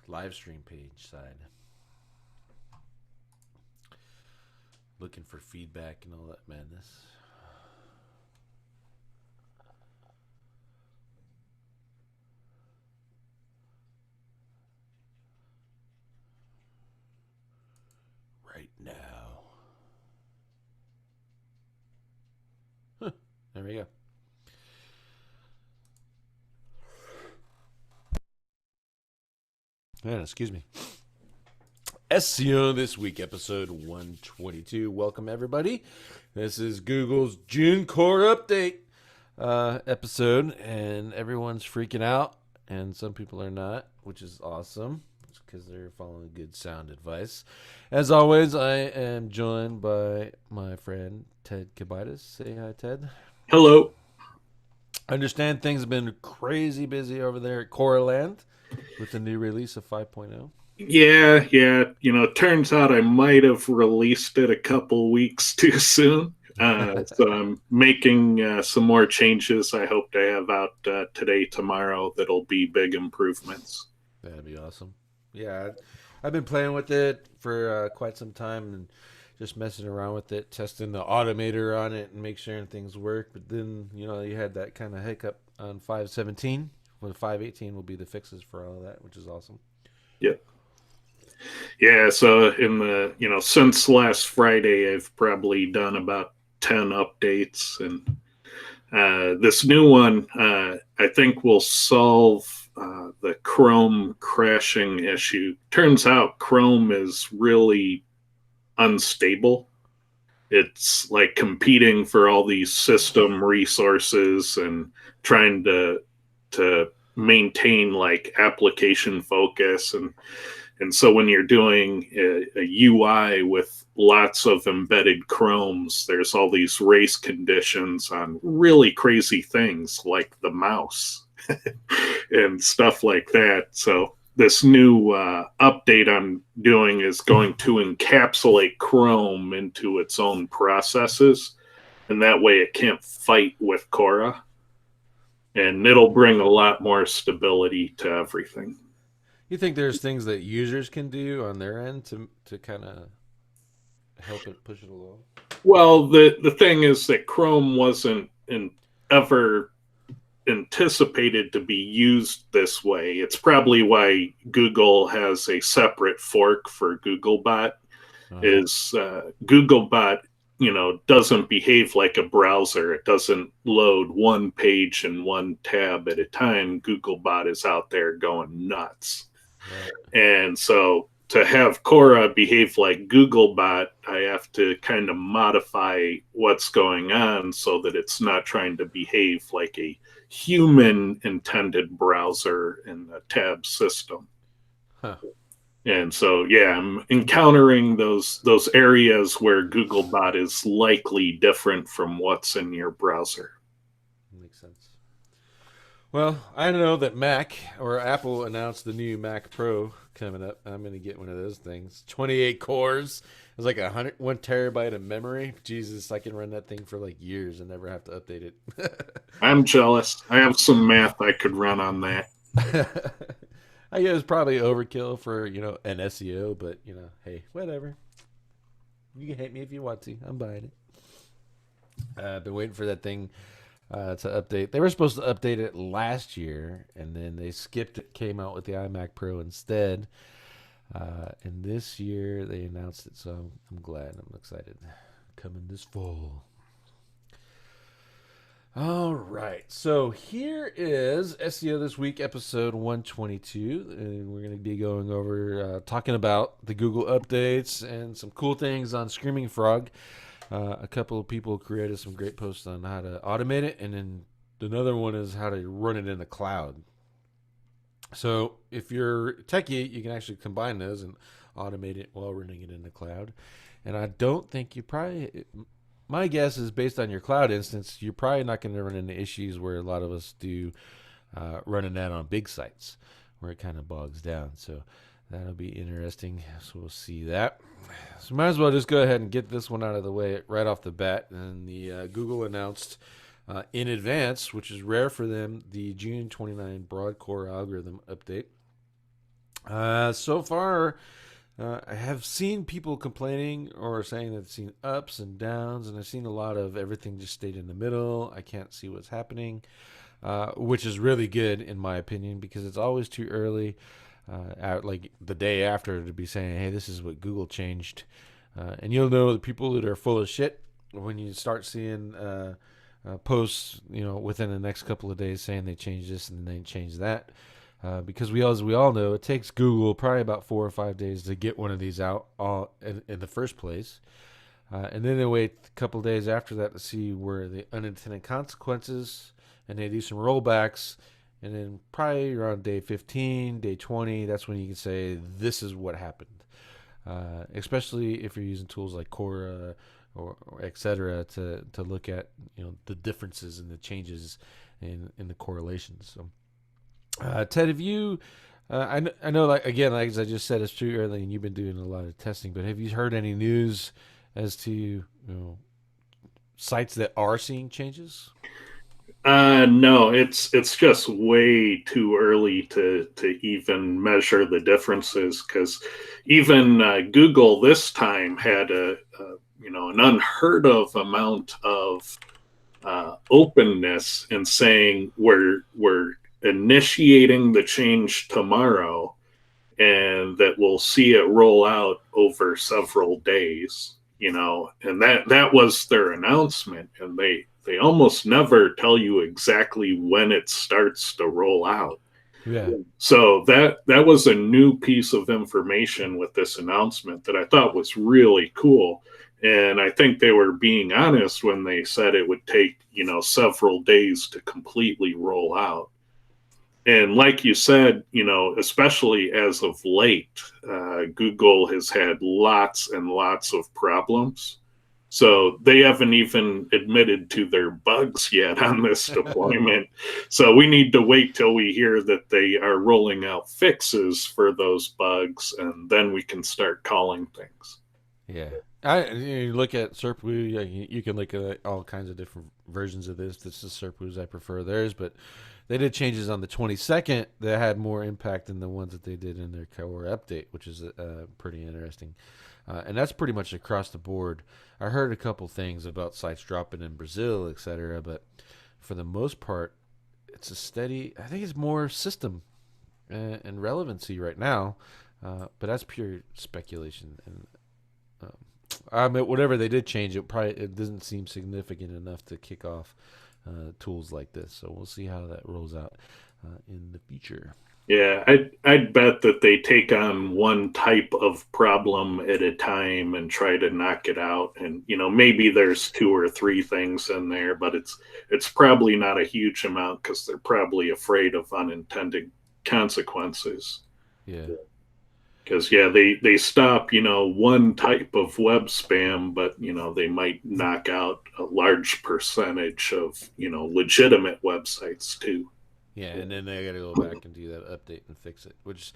live stream page side. Looking for feedback and all that madness. Right now. Huh, there we go. Yeah, excuse me. SEO This Week, episode 122. Welcome, everybody. This is Google's June Core Update episode, and everyone's freaking out, and some people are not, which is awesome because they're following good sound advice. As always, I am joined by my friend Ted Kabitis. Say hi, Ted. Hello. I understand things have been crazy busy over there at Coreland with the new release of 5.0. Yeah. It turns out I might have released it a couple weeks too soon. So I'm making some more changes. I hope to have out today, tomorrow. That'll be big improvements. That'd be awesome. Yeah, I've been playing with it for quite some time and just messing around with it, testing the automator on it and make sure things work. But then, you had that kind of hiccup on 5.17. When 5.18 will be the fixes for all of that, which is awesome. Yep. Yeah, so since last Friday, I've probably done about 10 updates. And this new one, I think, will solve the Chrome crashing issue. Turns out Chrome is really unstable. It's like competing for all these system resources and trying to maintain like application focus, and so when you're doing a UI with lots of embedded chromes, there's all these race conditions on really crazy things like the mouse and stuff like that. So this new update I'm doing is going to encapsulate Chrome into its own processes, and that way it can't fight with Cora, and it'll bring a lot more stability to everything. You think there's things that users can do on their end to kind of help it push it along? Well, the thing is that Chrome wasn't ever anticipated to be used this way. It's probably why Google has a separate fork for Googlebot. Is Googlebot, doesn't behave like a browser. It doesn't load one page and one tab at a time. Googlebot is out there going nuts. Right. And so to have Cora behave like Googlebot, I have to kind of modify what's going on so that it's not trying to behave like a human intended browser in a tab system. Huh. And so, yeah, I'm encountering those areas where Googlebot is likely different from what's in your browser. Makes sense. Well, I know that Mac or Apple announced the new Mac Pro coming up. I'm going to get one of those things. 28 cores. It's like 1 terabyte of memory. Jesus, I can run that thing for like years and never have to update it. I'm jealous. I have some math I could run on that. I guess it's probably overkill for, an SEO, but, hey, whatever. You can hate me if you want to. I'm buying it. I've been waiting for that thing to update. They were supposed to update it last year, and then they skipped it, came out with the iMac Pro instead. And this year they announced it, so I'm glad. I'm excited. Coming this fall. All right, so here is SEO This Week, episode 122, and we're going to be going over talking about the Google updates and some cool things on Screaming Frog. A couple of people created some great posts on how to automate it, and then another one is how to run it in the cloud. So if you're techie, you can actually combine those and automate it while running it in the cloud. And I don't think you probably... My guess is based on your cloud instance, you're probably not going to run into issues where a lot of us do running that on big sites where it kind of bogs down. So that'll be interesting. So we'll see that. So might as well just go ahead and get this one out of the way right off the bat. And the Google announced in advance, which is rare for them, the June 29 broad core algorithm update. So far, I have seen people complaining or saying that they've seen ups and downs, and I've seen a lot of everything just stayed in the middle. I can't see what's happening, which is really good in my opinion because it's always too early, like the day after, to be saying, "Hey, this is what Google changed," and you'll know the people that are full of shit when you start seeing posts, within the next couple of days saying they changed this and they changed that. Because as we all know, it takes Google probably about 4 or 5 days to get one of these out all in the first place, and then they wait a couple of days after that to see where the unintended consequences, and they do some rollbacks, and then probably around day 15, day 20, that's when you can say this is what happened. Especially if you're using tools like Quora or et cetera to look at the differences and the changes in the correlations. So. Ted, have you? I know, like again, like as I just said, it's too early, and you've been doing a lot of testing. But have you heard any news as to sites that are seeing changes? No, it's just way too early to even measure the differences because even Google this time had an unheard of amount of openness in saying we're initiating the change tomorrow and that we'll see it roll out over several days, and that was their announcement, and they almost never tell you exactly when it starts to roll out. Yeah, So that was a new piece of information with this announcement that I thought was really cool. And I think they were being honest when they said it would take, several days to completely roll out. And like you said, especially as of late, Google has had lots and lots of problems. So they haven't even admitted to their bugs yet on this deployment. So we need to wait till we hear that they are rolling out fixes for those bugs, and then we can start calling things. yeah. You look at Serpwoo. You can look at all kinds of different versions of this. This is Serpwoo's. I prefer theirs, but they did changes on the 22nd that had more impact than the ones that they did in their core update, which is pretty interesting. And that's pretty much across the board. I heard a couple things about sites dropping in Brazil, etc., but for the most part, it's a steady. I think it's more system and relevancy right now, but that's pure speculation. And I mean, whatever they did change, it doesn't seem significant enough to kick off tools like this. So we'll see how that rolls out in the future. Yeah, I'd bet that they take on one type of problem at a time and try to knock it out. And maybe there's two or three things in there, but it's probably not a huge amount because they're probably afraid of unintended consequences. Yeah. Because they stop one type of web spam, but they might knock out a large percentage of legitimate websites too. Yeah, and then they got to go back and do that update and fix it, which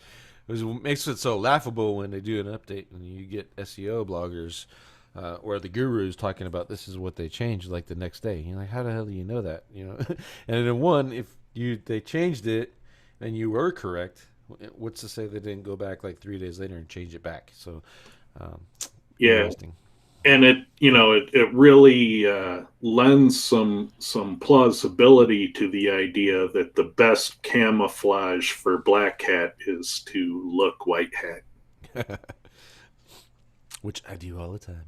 makes it so laughable when they do an update and you get SEO bloggers or the gurus talking about this is what they changed like the next day. You're like, how the hell do you know that? And then one, if they changed it and you were correct, what's to say they didn't go back like 3 days later and change it back? So, yeah, interesting. and it really lends some plausibility to the idea that the best camouflage for black hat is to look white hat. Which I do all the time.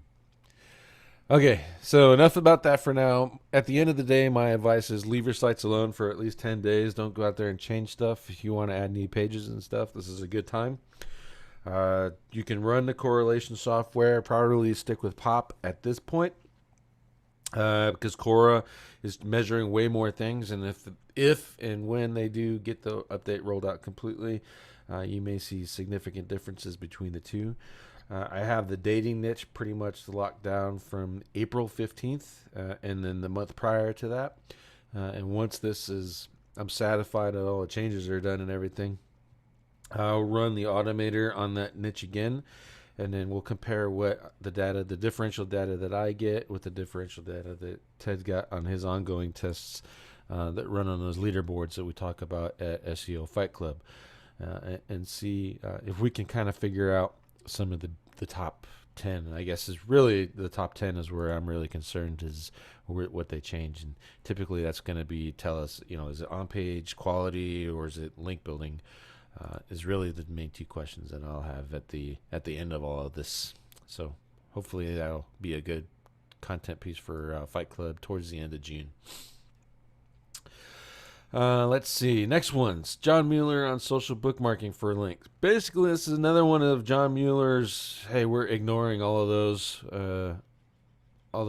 Okay, so enough about that for now. At the end of the day, my advice is leave your sites alone for at least 10 days. Don't go out there and change stuff. If you want to add new pages and stuff, this is a good time. You can run the correlation software. Probably stick with POP at this point because Quora is measuring way more things. And if and when they do get the update rolled out completely, you may see significant differences between the two. I have the dating niche pretty much locked down from April 15th and then the month prior to that. And once I'm satisfied that all the changes are done and everything, I'll run the automator on that niche again. And then we'll compare what the differential data that I get with the differential data that Ted got on his ongoing tests that run on those leaderboards that we talk about at SEO Fight Club. and see if we can kind of figure out some of the top 10. And I guess is really the top 10 is where I'm really concerned is what they change. And typically that's going to be tell us, is it on page quality or is it link building? Is really the main two questions that I'll have at the end of all of this. So hopefully that'll be a good content piece for Fight Club towards the end of June. Let's see. Next one's John Mueller on social bookmarking for links. Basically, this is another one of John Mueller's. Hey, we're ignoring all those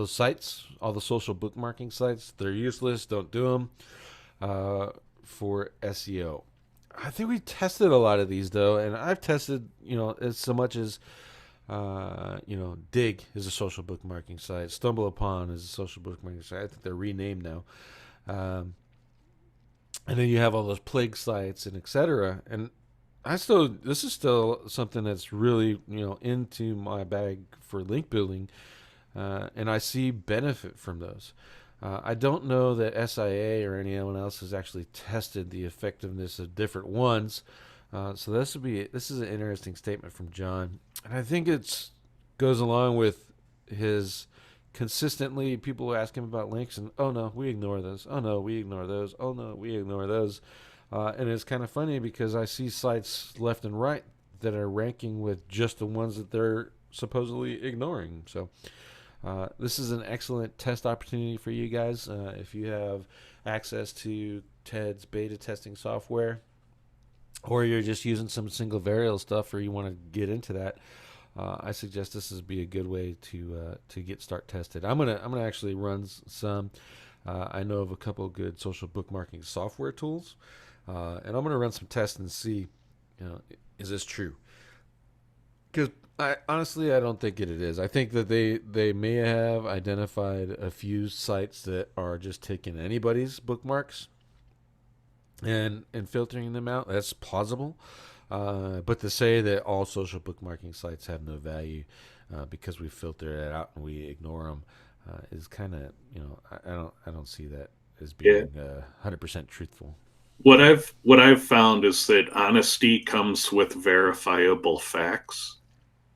sites, all the social bookmarking sites. They're useless. Don't do them for SEO. I think we tested a lot of these though, and I've tested, as so much as, Dig is a social bookmarking site. Stumble Upon is a social bookmarking site. I think they're renamed now. And then you have all those plague sites and etc. And this is still something that's really, into my bag for link building. And I see benefit from those. I don't know that SIA or anyone else has actually tested the effectiveness of different ones. So this is an interesting statement from John, and I think it goes along with his consistently people ask him about links and oh no we ignore those, oh no we ignore those, oh no we ignore those, and it's kind of funny because I see sites left and right that are ranking with just the ones that they're supposedly ignoring. So this is an excellent test opportunity for you guys. If you have access to TED's beta testing software, or you're just using some single variable stuff, or you want to get into that, I suggest this would be a good way to start tested. I'm gonna actually run some. I know of a couple of good social bookmarking software tools, and I'm gonna run some tests and see, is this true? Because I don't think it is. I think that they may have identified a few sites that are just taking anybody's bookmarks and filtering them out. That's plausible. But to say that all social bookmarking sites have no value because we filter it out and we ignore them is kind of, I don't see that as being 100% truthful. What I've found is that honesty comes with verifiable facts.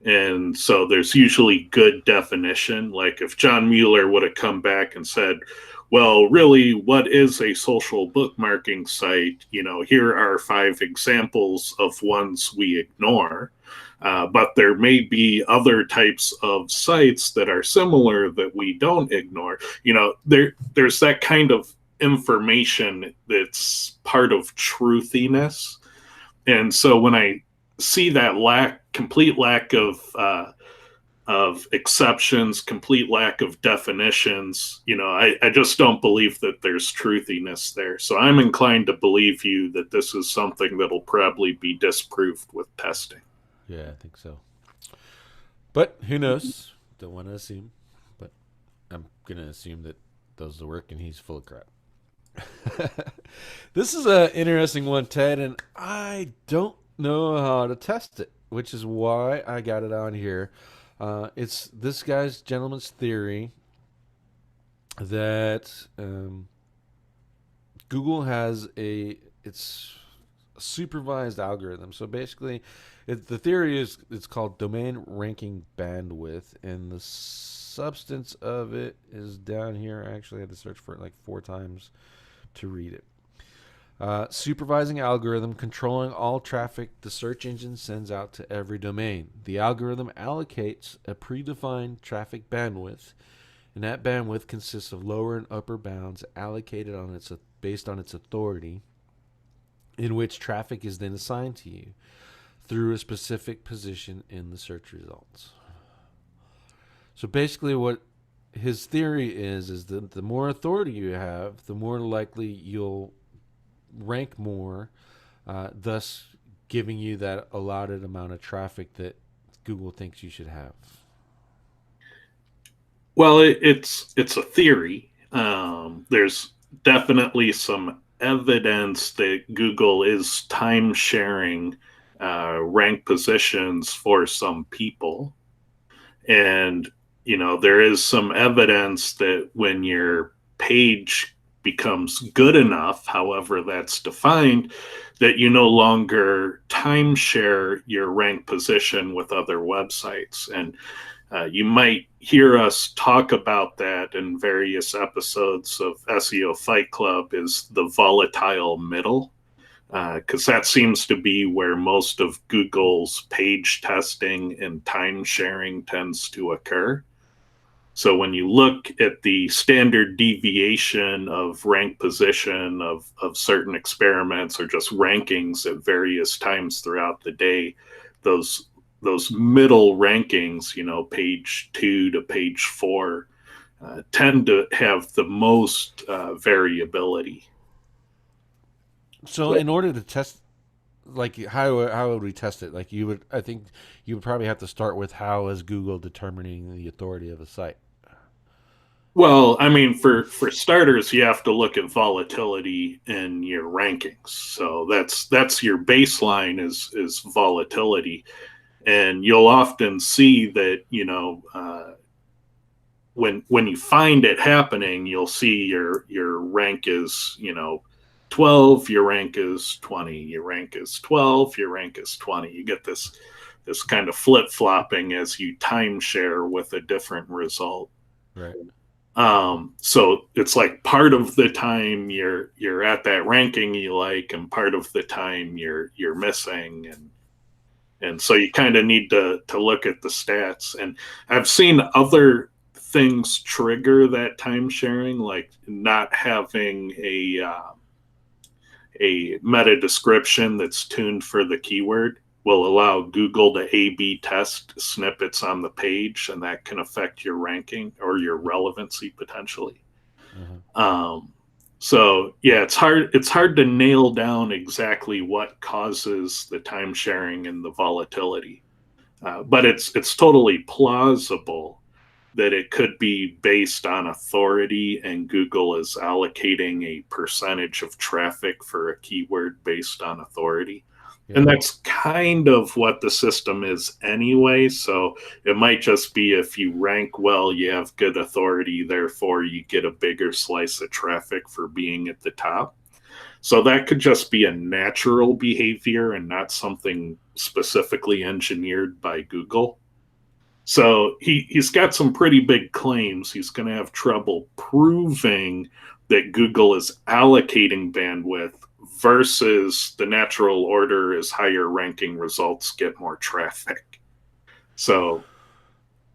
And so there's usually good definition. Like if John Mueller would have come back and said, well, really, what is a social bookmarking site? Here are 5 examples of ones we ignore. But there may be other types of sites that are similar that we don't ignore. There's that kind of information that's part of truthiness. And so when I see that complete lack of exceptions, complete lack of definitions, I just don't believe that there's truthiness there. So I'm inclined to believe you that this is something that'll probably be disproved with testing. Yeah, I think so. But who knows? Don't want to assume. But I'm going to assume that those are work and he's full of crap. This is an interesting one, Ted, and I don't know how to test it, which is why I got it on here. It's this gentleman's theory that Google has it's a supervised algorithm. So basically, the theory is it's called domain ranking bandwidth, and the substance of it is down here. I actually had to search for it like 4 times to read it. Supervising algorithm controlling all traffic the search engine sends out to every domain. The algorithm allocates a predefined traffic bandwidth, and that bandwidth consists of lower and upper bounds allocated based on its authority, in which traffic is then assigned to you through a specific position in the search results. So basically what his theory is that the more authority you have, the more likely you'll rank more, thus giving you that allotted amount of traffic that Google thinks you should have. Well, it's a theory. There's definitely some evidence that Google is time sharing rank positions for some people. And, there is some evidence that when your page becomes good enough, however that's defined, that you no longer timeshare your rank position with other websites. And you might hear us talk about that in various episodes of SEO Fight Club, is the volatile middle, because that seems to be where most of Google's page testing and time sharing tends to occur. So when you look at the standard deviation of rank position of certain experiments or just rankings at various times throughout the day, those middle rankings, page 2 to page 4, tend to have the most variability. So in order to test, like how would we test it? Like I think you would probably have to start with how is Google determining the authority of a site. Well, I mean, for starters, you have to look at volatility in your rankings. So that's your baseline is volatility, and you'll often see that when you find it happening, you'll see your rank is 12, your rank is 20, your rank is 12, your rank is 20. You get this kind of flip flopping as you timeshare with a different result. Right. So it's like part of the time you're at that ranking you like, and part of the time you're missing, and so you kind of need to look at the stats. And I've seen other things trigger that time sharing, like not having a meta description that's tuned for the keyword will allow Google to A/B test snippets on the page, and that can affect your ranking or your relevancy potentially. So yeah, it's hard to nail down exactly what causes the time sharing and the volatility, but it's totally plausible that it could be based on authority, and Google is allocating a percentage of traffic for a keyword based on authority. Yeah. And that's kind of what the system is anyway. So it might just be if you rank well, you have good authority, therefore you get a bigger slice of traffic for being at the top. So that could just be a natural behavior and not something specifically engineered by Google. So he's got some pretty big claims. He's going to have trouble proving that Google is allocating bandwidth versus the natural order is higher ranking results get more traffic. So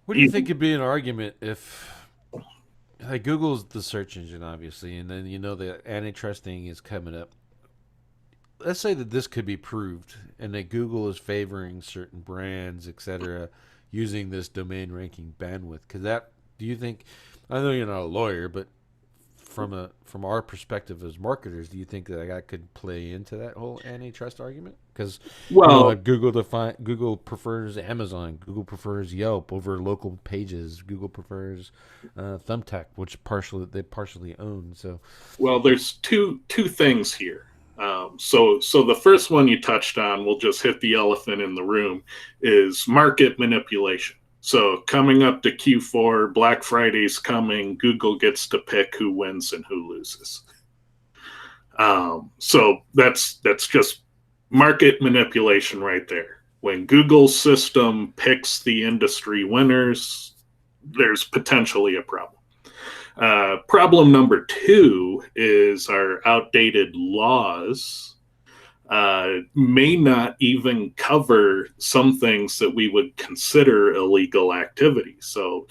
what do you think could be an argument if, like, Google's the search engine, obviously, and then the antitrust thing is coming up. Let's say that this could be proved, and that Google is favoring certain brands, etc., using this domain ranking bandwidth. Do you think? I know you're not a lawyer, but from our perspective as marketers, do you think that could play into that whole antitrust argument? Because like Google prefers Amazon, Google prefers Yelp over local pages, Google prefers Thumbtack, which they partially own. So, well, there's two things here. So the first one you touched on, we'll just hit the elephant in the room, is market manipulation. So coming up to Q4, Black Friday's coming, Google gets to pick who wins and who loses. So that's just market manipulation right there. When Google's system picks the industry winners, there's potentially a problem. Problem number 2 is our outdated laws may not even cover some things that we would consider illegal activity. So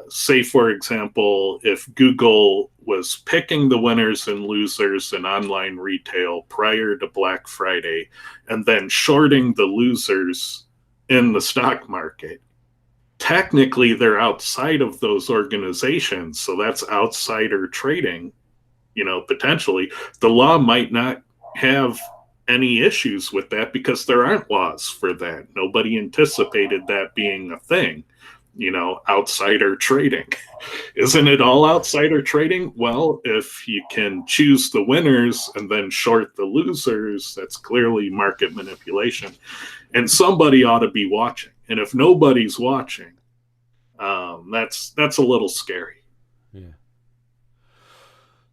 say, for example, if Google was picking the winners and losers in online retail prior to Black Friday and then shorting the losers in the stock market, technically they're outside of those organizations. So that's outsider trading, potentially. The law might not have any issues with that because there aren't laws for that. Nobody anticipated that being a thing, outsider trading. Isn't it all outsider trading? Well, if you can choose the winners and then short the losers, that's clearly market manipulation. And somebody ought to be watching. And if nobody's watching, that's a little scary. Yeah.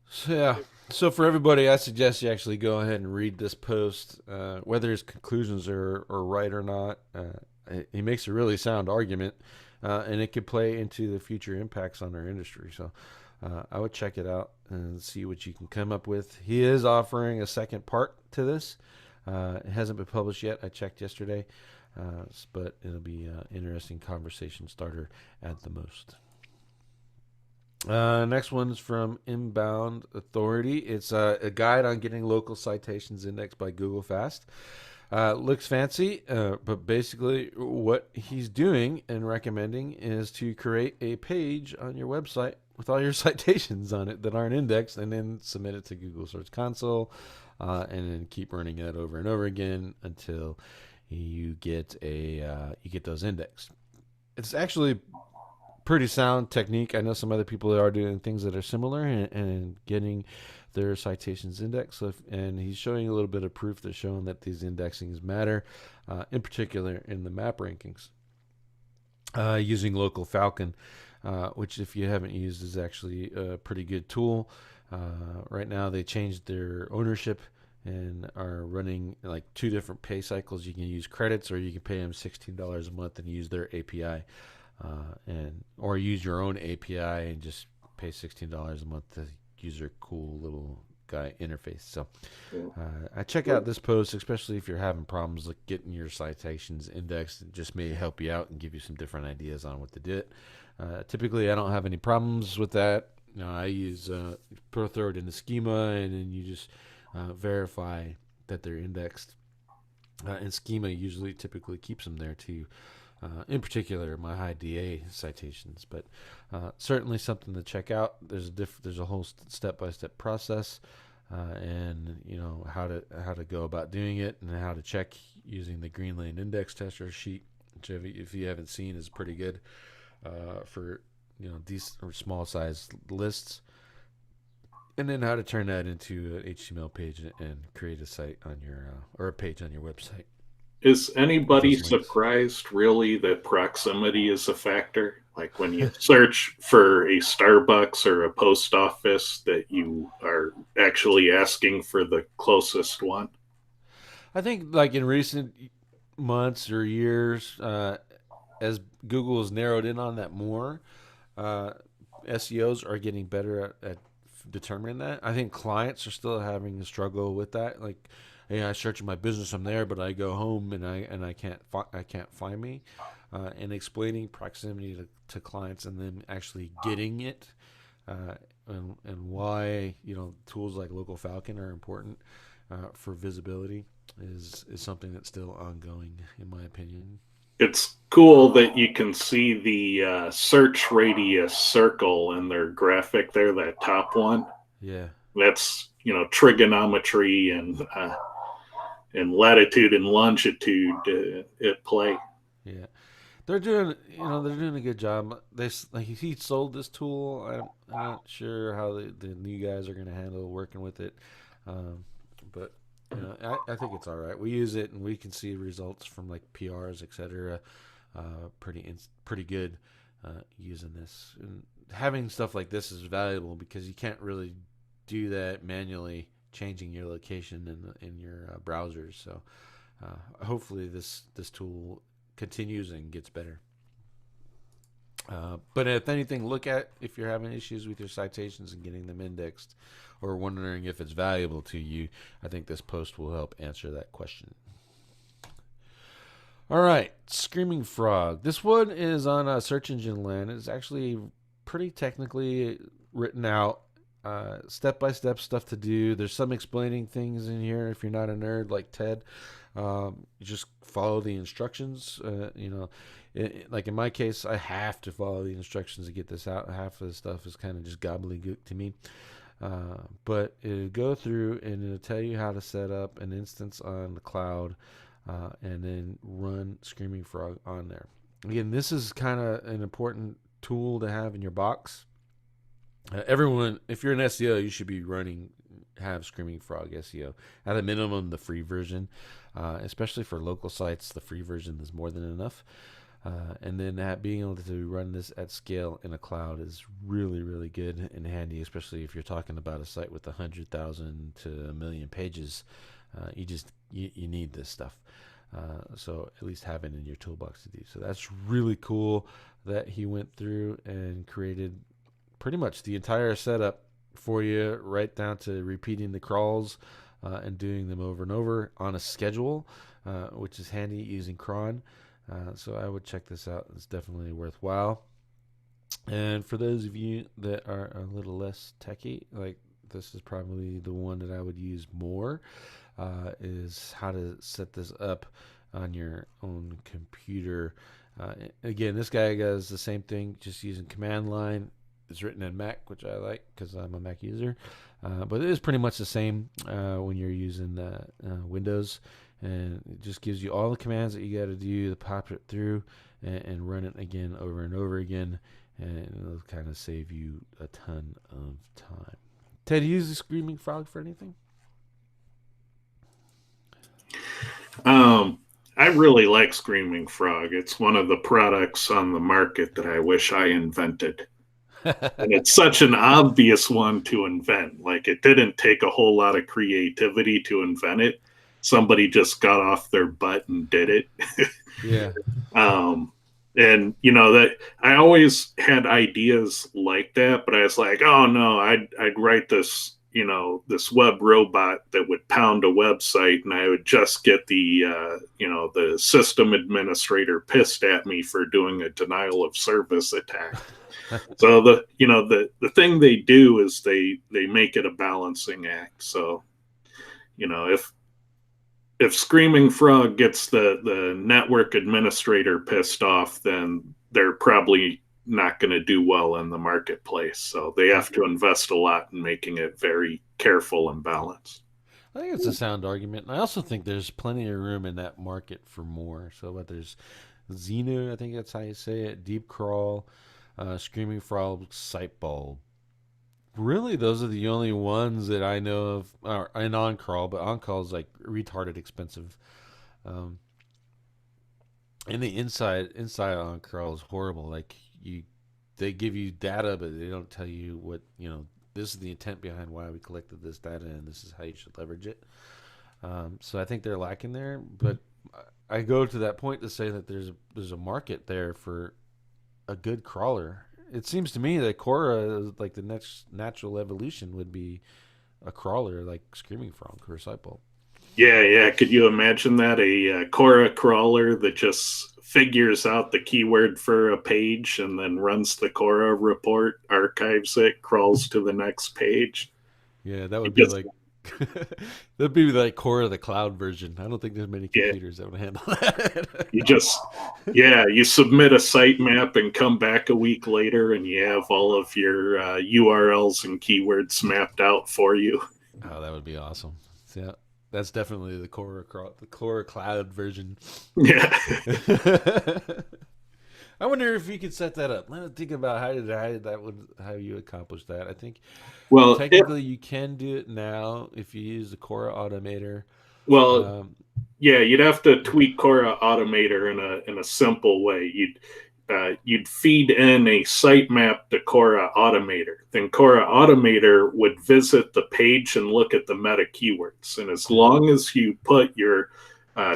So, yeah. So for everybody, I suggest you actually go ahead and read this post, whether his conclusions are right or not. He makes a really sound argument, and it could play into the future impacts on our industry. So I would check it out and see what you can come up with. He is offering a second part to this. It hasn't been published yet. I checked yesterday, but it'll be an interesting conversation starter at the most. Next one's from Inbound Authority. It's a guide on getting local citations indexed by Google Fast. Looks fancy, but basically what he's doing and recommending is to create a page on your website with all your citations on it that aren't indexed, and then submit it to Google Search Console, and then keep running it over and over again until you get those indexed. It's actually pretty sound technique. I know some other people that are doing things that are similar and getting their citations indexed. So and he's showing a little bit of proof that's showing that these indexings matter, in particular in the map rankings. Using Local Falcon, which if you haven't used is actually a pretty good tool. Right now they changed their ownership and are running like two different pay cycles. You can use credits, or you can pay them $16 a month and use their API. Or use your own API and just pay $16 a month to use their cool little guy interface. So I check out this post, especially if you're having problems like getting your citations indexed. It just may help you out and give you some different ideas on what to do. Typically, I don't have any problems with that. I use throw it in the schema, and then you just verify that they're indexed. And schema typically keeps them there too. In particular, my high DA citations, but certainly something to check out. There's a whole step-by-step process, and how to go about doing it, and how to check using the Green Lane Index Tester sheet, which if you haven't seen is pretty good for these small size lists, and then how to turn that into an HTML page and create a site on your or a page on your website. Is anybody surprised, really, that proximity is a factor? Like when you search for a Starbucks or a post office, that you are actually asking for the closest one? I think like in recent months or years, as Google has narrowed in on that more, SEOs are getting better at determining that. I think clients are still having a struggle with that. Like, hey, I search my business, I'm there, but I go home and I can't find me. And explaining proximity to clients and then actually getting it, and why tools like Local Falcon are important for visibility is something that's still ongoing, in my opinion. It's cool that you can see the search radius circle in their graphic there, that top one. Yeah. That's trigonometry and latitude and longitude at play. Yeah, they're doing a good job. He sold this tool. I'm not sure how the new guys are going to handle working with it, but I think it's all right. We use it and we can see results from like PRs, etc. Pretty good using this, and having stuff like this is valuable because you can't really do that manually, changing your location in your browsers. So hopefully this tool continues and gets better. But if anything, look at if you're having issues with your citations and getting them indexed, or wondering if it's valuable to you. I think this post will help answer that question. All right, Screaming Frog. This one is on search engine land. It's actually pretty technically written out, step-by-step stuff to do. There's some explaining things in here if you're not a nerd like Ted. You just follow the instructions. Like in my case, I have to follow the instructions to get this out. Half of the stuff is kind of just gobbledygook to me. But it'll go through and it'll tell you how to set up an instance on the cloud, and then run Screaming Frog on there. Again, this is kind of an important tool to have in your box. Everyone, if you're an SEO, you should be have Screaming Frog SEO. At a minimum, the free version, especially for local sites, the free version is more than enough. And then being able to run this at scale in a cloud is really, really good and handy, especially if you're talking about a site with 100,000 to 1,000,000 pages. You need this stuff. So at least have it in your toolbox to do. So that's really cool that he went through and created pretty much the entire setup for you, right down to repeating the crawls and doing them over and over on a schedule, which is handy using cron. So I would check this out. It's definitely worthwhile. And for those of you that are a little less techy, like this is probably the one that I would use more, is how to set this up on your own computer. Again, this guy does the same thing, just using command line. It's written in Mac, which I like because I'm a Mac user. But it is pretty much the same when you're using Windows. And it just gives you all the commands that you got to do to pop it through and run it again over and over again. And it'll kind of save you a ton of time. Ted, do you use the Screaming Frog for anything? I really like Screaming Frog. It's one of the products on the market that I wish I invented. And it's such an obvious one to invent. Like, it didn't take a whole lot of creativity to invent it. Somebody just got off their butt and did it. Yeah. And that I always had ideas like that, but I was like, oh no, I'd write this, this web robot that would pound a website, and I would just get the system administrator pissed at me for doing a denial of service attack. So the thing they do is they make it a balancing act. So if Screaming Frog gets the network administrator pissed off, then they're probably not going to do well in the marketplace. So they have to invest a lot in making it very careful and balanced. I think it's a sound argument. And I also think there's plenty of room in that market for more. So, but there's Xenu, I think that's how you say it, Deep Crawl, Screaming Frog, Sightbulb. Really, those are the only ones that I know of. And OnCrawl, but OnCrawl is like retarded expensive. Um, and the inside OnCrawl is horrible. Like they give you data, but they don't tell you what This is the intent behind why we collected this data, and this is how you should leverage it. So I think they're lacking there. But I go to that point to say that there's a market there for a good crawler. It seems to me that Quora, like the next natural evolution, would be a crawler like Screaming Frog or Sightbulb. Yeah. Could you imagine that? A Quora crawler that just figures out the keyword for a page and then runs the Quora report, archives it, crawls to the next page. Yeah, that would be like that'd be like Quora the cloud version. I don't think there's many computers that would handle that. You submit a sitemap and come back a week later and you have all of your URLs and keywords mapped out for you. Oh, that would be awesome. Yeah, that's definitely the Quora cloud version. Yeah. I wonder if you could set that up. Let me think about how you accomplish that. I think technically you can do it now if you use the Quora Automator. Well, you'd have to tweak Quora Automator in a simple way. You'd feed in a sitemap to Quora Automator. Then Quora Automator would visit the page and look at the meta keywords. And as long as you put your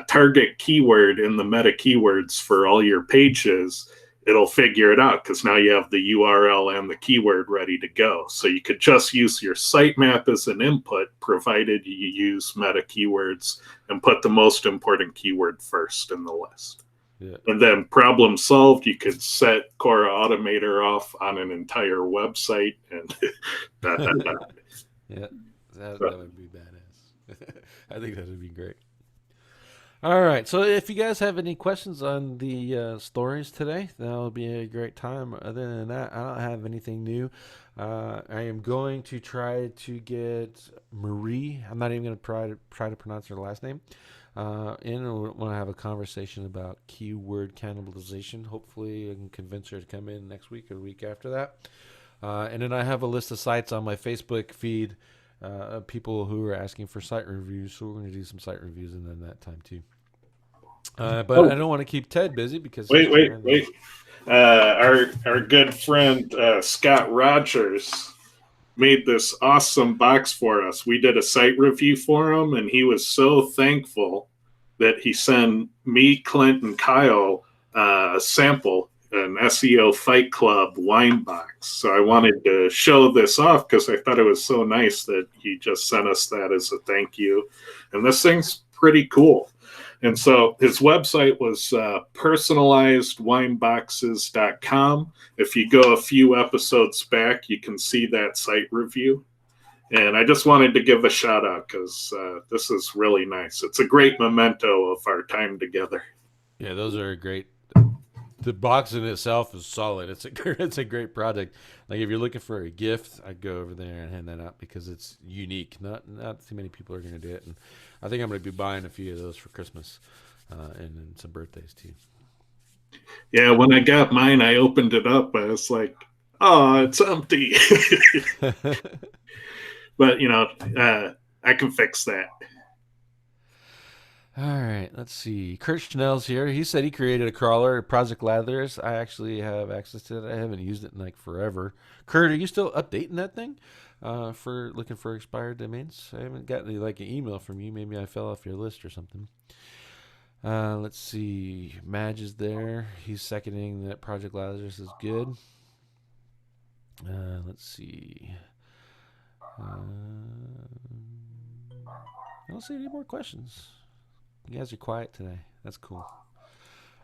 target keyword in the meta keywords for all your pages, it'll figure it out because now you have the URL and the keyword ready to go. So you could just use your sitemap as an input, provided you use meta keywords and put the most important keyword first in the list. Yeah. And then problem solved, you could set Quora Automator off on an entire website and Yeah, that would be badass. I think that would be great. All right, so if you guys have any questions on the stories today, that'll be a great time. Other than that, I don't have anything new. I am going to try to get Marie. I'm not even going to try to pronounce her last name. And I want to have a conversation about keyword cannibalization. Hopefully, I can convince her to come in next week or the week after that. And then I have a list of sites on my Facebook feed of people who are asking for site reviews. So we're going to do some site reviews in that time too. But I Oh, don't want to keep Ted busy because he's wait. trying Our good friend Scott Rogers made this awesome box for us. We did a site review for him, and he was so thankful that he sent me, Clint, and Kyle a sample, an SEO Fight Club wine box. So I wanted to show this off because I thought it was so nice that he just sent us that as a thank you. And this thing's pretty cool. And so his website was personalizedwineboxes.com. If you go a few episodes back, you can see that site review. And I just wanted to give a shout out because this is really nice. It's a great memento of our time together. Yeah, those are great. The box in itself is solid. It's a great product. Like if you're looking for a gift, I'd go over there and hand that out because it's unique. Not too many people are going to do it, and I think I'm going to be buying a few of those for Christmas and some birthdays too. Yeah, when I got mine, I opened it up. I was like, oh, it's empty. But, I can fix that. All right, let's see. Kurt Schnell's here. He said he created a crawler, Project Lazarus. I actually have access to it. I haven't used it in like forever. Kurt, are you still updating that thing for looking for expired domains? I haven't gotten any like an email from you. Maybe I fell off your list or something. Let's see. Madge is there. He's seconding that Project Lazarus is good. Let's see. I don't see any more questions. You guys are quiet today. That's cool.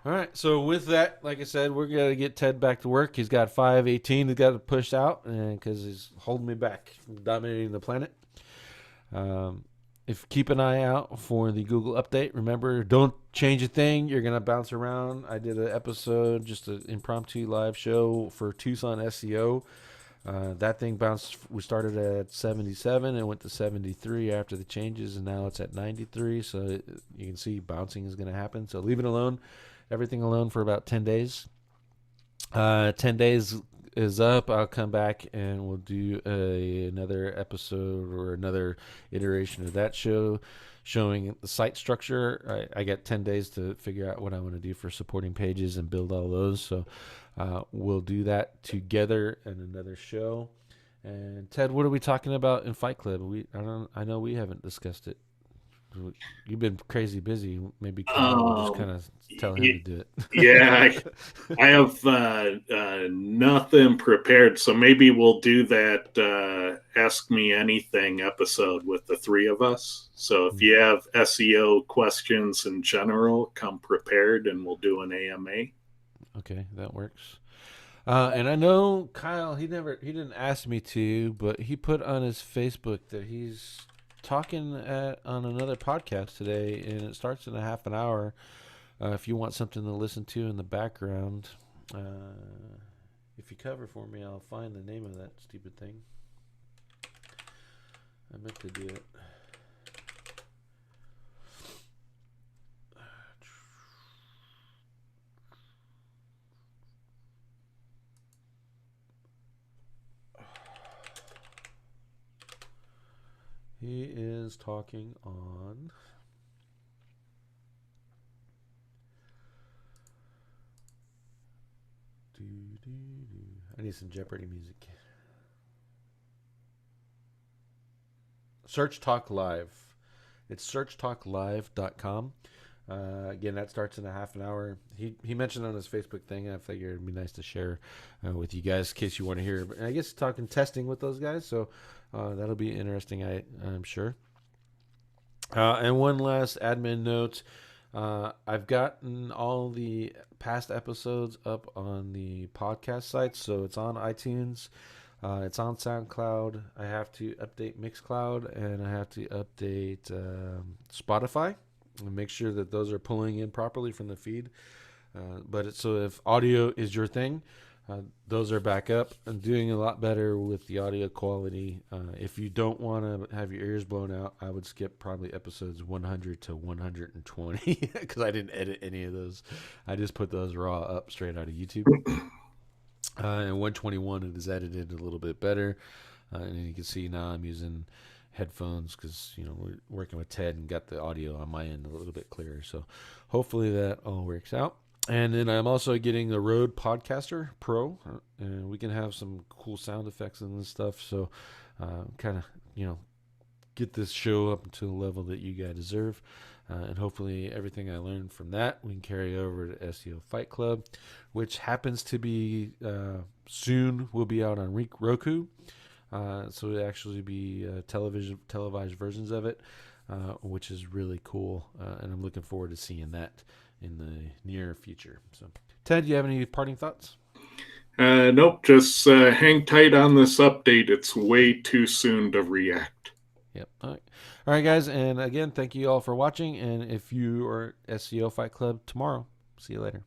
All right. So with that, like I said, we're gonna get Ted back to work. He's got 5:18. He's got to push out, and because he's holding me back from dominating the planet. If keep an eye out for the Google update. Remember, don't change a thing. You're gonna bounce around. I did an episode, just an impromptu live show for Tucson SEO. That thing bounced. We started at 77 and went to 73 after the changes, and now it's at 93. So you can see bouncing is going to happen. So leave it alone, everything alone for about 10 days. 10 days is up. I'll come back and we'll do another episode or another iteration of that show showing the site structure. I got 10 days to figure out what I want to do for supporting pages and build all those. So we'll do that together in another show. And Ted, what are we talking about in Fight Club? I know we haven't discussed it. You've been crazy busy. Maybe Kyle will just kind of tell him to do it. Yeah, I have nothing prepared, so maybe we'll do that Ask Me Anything episode with the three of us. So if you have SEO questions in general, come prepared and we'll do an AMA. Okay, that works. And I know Kyle, he didn't ask me to, but he put on his Facebook that he's talking on another podcast today, and it starts in a half an hour. If you want something to listen to in the background, if you cover for me, I'll find the name of that stupid thing. I meant to do it. He is talking on I need some Jeopardy music. Search Talk Live. It's searchtalklive.com. Again, that starts in a half an hour. He mentioned on his Facebook thing, and I figured it'd be nice to share with you guys in case you want to hear. But I guess talking testing with those guys, so that'll be interesting, I'm sure. And one last admin note. I've gotten all the past episodes up on the podcast site, so it's on iTunes. It's on SoundCloud. I have to update Mixcloud, and I have to update Spotify and make sure that those are pulling in properly from the feed. So if audio is your thing, those are back up. I'm doing a lot better with the audio quality. If you don't want to have your ears blown out, I would skip probably episodes 100 to 120 because I didn't edit any of those. I just put those raw up straight out of YouTube. And 121, it is edited a little bit better. And you can see now I'm using headphones because we're working with Ted and got the audio on my end a little bit clearer. So hopefully that all works out. And then I'm also getting the Rode Podcaster Pro, and we can have some cool sound effects and stuff. So kind of get this show up to the level that you guys deserve. And hopefully everything I learned from that we can carry over to SEO Fight Club, which happens to be soon will be out on Roku. So it'll actually be televised versions of it, which is really cool. And I'm looking forward to seeing that in the near future. So, Ted, do you have any parting thoughts? Nope, just hang tight on this update. It's way too soon to react. Yep. All right, guys. And again, thank you all for watching. And if you are SEO Fight Club tomorrow, see you later.